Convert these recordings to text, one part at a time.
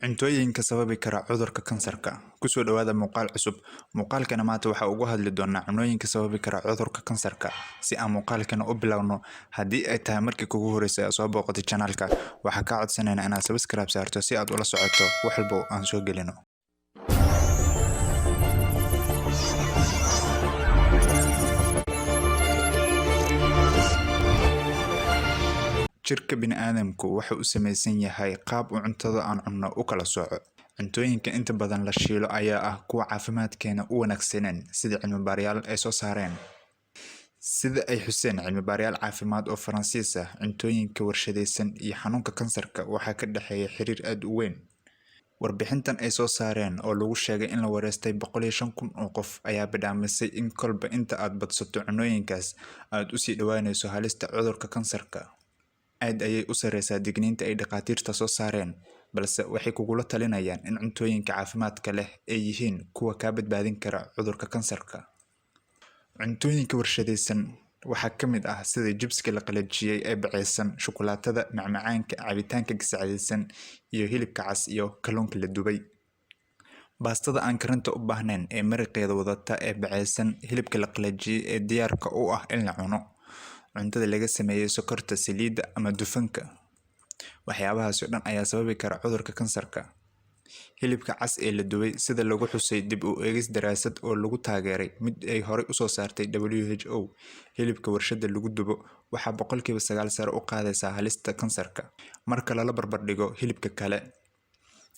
Cuntooyinka sababi kara cudurka kansarka. Ku soo dhawaada muuqaal cusub. Muuqaalkana maanta waxa uga hadli doonaa cunnooyinka sababi kara cudurka kansarka. Si aan muuqaalkana u bilowno, haddii ay tahay markii kugu horeysay aad soo booqatay channelka, waxaan kaa codsanaynaa inaad subscribe saarto si aad ula socoto wax walba oo aan soo gelino. Jirka bini'aadamku waxa uu samaysan yahay qaab uu cuntada aan cunno u kala sooco. Cuntooyinka inta badan la shiilo ayaa ah kuwa caafimaadkeena u wanaagsaneen, sida cilmi-baarayaal ay soo saareen. Sida ay xuseen cilmi-baarayaal caafimaad oo Faransiis ah, cuntooyinka warshadaysan iyo xanuunka kansarka waxaa ka dhexeeya xiriir aad u weyn. Warbixintan ay soo saareen oo lagu sheegay in la wareystay 105,000 oo qof ayaa bidhaamisay in kolba inta aad badsato cunnooyinkaas aad u sii dhowaanayso halista cudurka kansarka. Aad ayay u sareysaa digniinta ay dhakhaatiirta soo saareen, balse waxay kugula talinayaan in cuntooyinka caafimaadka leh ay yihiin kuwa kaa badbaadin kara cudurka kansarka. Cuntooyinka warshadaysan waxaa ka mid ah sida jibsiga la qalajiyey ee bacaysan, shukulaatada, macmacaanka, cabitaanka gasacadaysan, iyo hilibka cas iyo kalluunka la dubay. Baastada aan karinta u baahnayn ee maraqeeda wadata ee bacaysan, hilibka la qalajiyey ee diyaarka u ah in la cuno, cuntada laga sameeyay sokorta, saliidda ama dufanka. Waxyaabahaas oo dhan ayaa sababi kara cudurka kansarka. Hilibka cas ee la dubay, sida lagu xusay dib u eegis daraasad oo lagu taageeray mid ay horey u soo saartay WHO, hilibka warshadda lagu dubo waxaa 9% sare u qaadaysaa halista kansarka marka lala barbardhigo hilibka kale.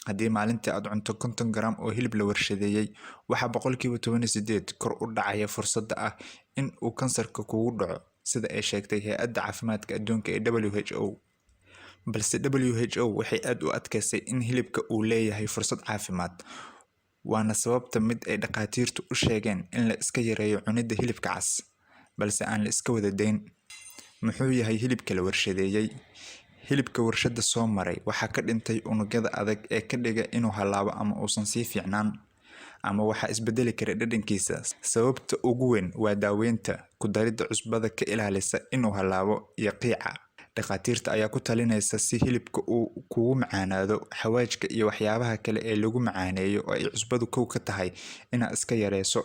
Haddii maalintii aad cunto 50 gram oo hilib la warshadeeyay, waxaa 18% kor u dhacaya fursadda ah in uu kansarka kugu dhaco, sida ay sheegtay Hay'adda Caafimaadka Adduunka ee WHO. Balse WHO waxay aad u adkeysay in hilibka uu leeyahay fursad caafimaad, waana sababta mid ay dhakhaatiirtu u sheegeen in la iska yareeyo cunidda hilibka cas, balse aan la iska wada dayn. Muxuu yahay hilibka la warshadeeyay? Hilibka warshadda soo maray waxaa ka dhintay unugyada adag ee ka dhiga inuu halaabo ama uusan sii fiicnaan, ama waxaa isbedeli kara dhadhankiisa. Sababta ugu weyn waa daaweynta, ku daridda cusbada ka ilaalisa inuu halaabo, iyo qiica. Dhakhaatiirta ayaa ku talinaysa si hilibka uu kugu macaanaado, xawaajka iyo waxyaabaha kale ee lagu macaaneeyo oo ay cusbadu kow ka tahay inaad iska yareyso.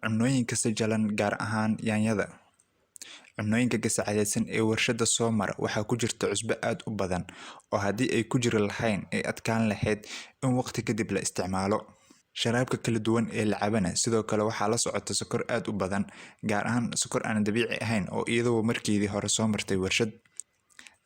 Cunnooyinka sajalan, gaar ahaan yaanyada. Cunnooyinka gasacadaysan ee warshadda soo mara waxaa ku jirta cusbo aad u badan oo haddii ay ku jiri lahayn ay adkaan lahayd in waqti kadib la isticmaalo. Sharaabka kala duwan ee la cabana sidoo kale waxaa la socota sokor aad u badan, gaar ahaan sokor aan dabiici ahayn oo iyadoo markeedii hore soo martay warshad,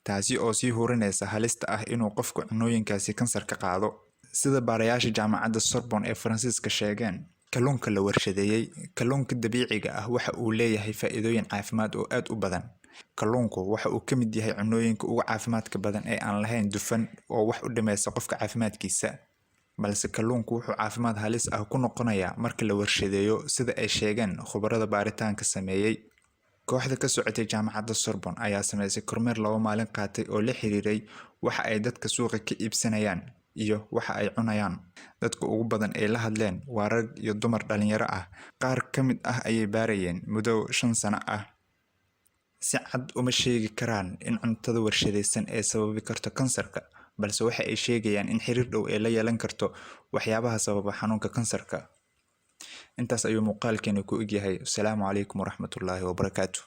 taasi oo sii hurinaysa halista ah inuu qofku cunnooyinkaasi kansar ka qaado. Sida baarayaasha jaamacadda Sorbonne ee Faransiiska sheegeen, kalluunka la warshadeeyay, kalluunka dabiiciga ah waxa uu leeyahay faa'iidooyin caafimaad oo aad u badan. Kalluunku waxa uu ka mid yahay cunnooyinka ugu caafimaadka badan ee aan lahayn dufan oo wax u dhimaysa qofka caafimaadkiisa. Balse kalluunku wuxuu caafimaad halis ah ku noqonayaa marka la warshadeeyo, sida ay sheegeen khubarada baaritaanka sameeyay. Kooxda ka socotay jaamacadda Sorbonne ayaa sameysay kormeer 2 maalin qaatay oo la xiriiray waxa ay dadka suuqa ka iibsanayaan iyo waxa ay cunayaan. Dadka ugu badan ee la hadleen waa rag iyo dumar dhalinyaro ah. Qaar ka mid ah ayay baarayeen muddo 5 sano ah. Si cad uma sheegi karaan in cuntada warshadaysan ay sababi karto kansarka, balse waxa ay sheegayaan in xiriir dhow ay la yeelan karto waxyaabaha sababa xanuunka kansarka. Intaas ayuu muuqaalkeenu ku eg yahay. Assalaamu calaykum waraxmatullaahi wabarakaatuh.